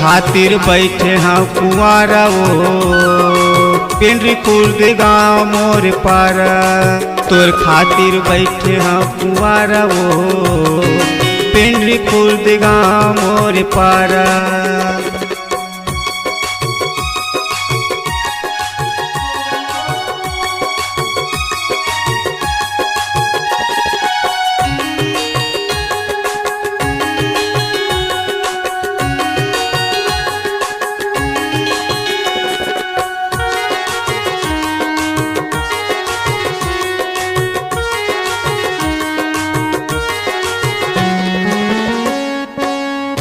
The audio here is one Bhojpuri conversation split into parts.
खातिर बैठे हाँ कुंवारा वो पिंडरी खुर्द गाँव मोर पारा। तोर खातिर बैठे हाँ कुंवारा वो पिंडरी खुर्द गाँव मोर पारा।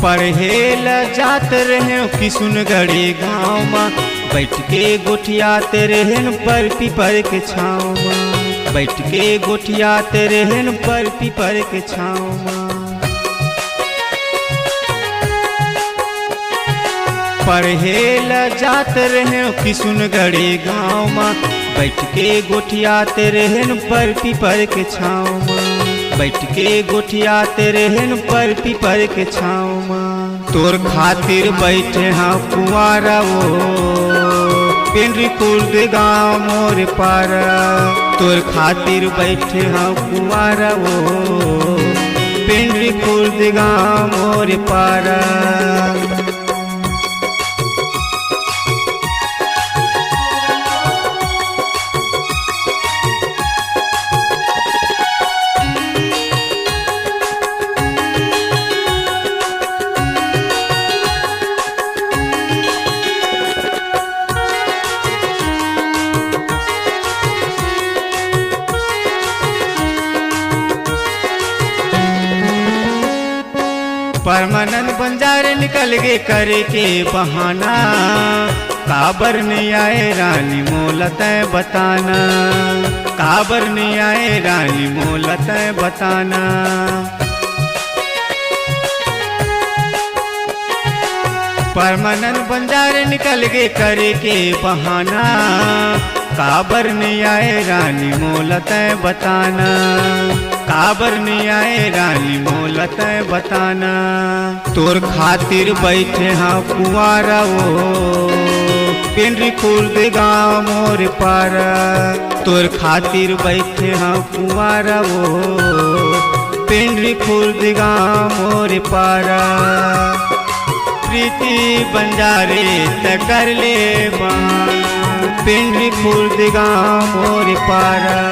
पढ़ेल जात रहे किशुनगढ़ी गाँव में बैठ के गोठियाते रहन पर पीपर के छाँव में। बैठ के गोठियाते रहन पर पीपर के छाँव में। पढ़ेल जात रहे किशुनगढ़ी गाँव में बैठ के गोठियाते रहन पर पीपर के छाँव में। बैठ के गोठियाते रहन पर पीपर के छाँव में। तोर खातिर बैठे हाँ कुंवारा वो पिंडरी खुर्द गाँव मोर पारा। तोर खातिर बैठे हाँ कुंवारा वो पिंडरी खुर्द गाँव मोर पारा। परमानंद बंजारे निकल गए करे के बहाना। काबर नहीं आए रानी मोलत बताना। काबर नहीं आए रानी मोलत बताना। परमानंद बंजारे निकल गए करे के बहाना। काबर नहीं आए रानी मोलत बताना। काबर नहीं आए रानी मोलत बताना। तोर खातिर बैठे हाँ कुंवारा वो पिंडरी खुर्द गाँव मोर पारा। तोर खातिर बैठे हाँ कुंवारा वो पिंडरी खुर्द गाँव मोर पारा। प्रीति बंजारे त कर ले बहाना पिंडरी खुर्द गाँव मोर पारा।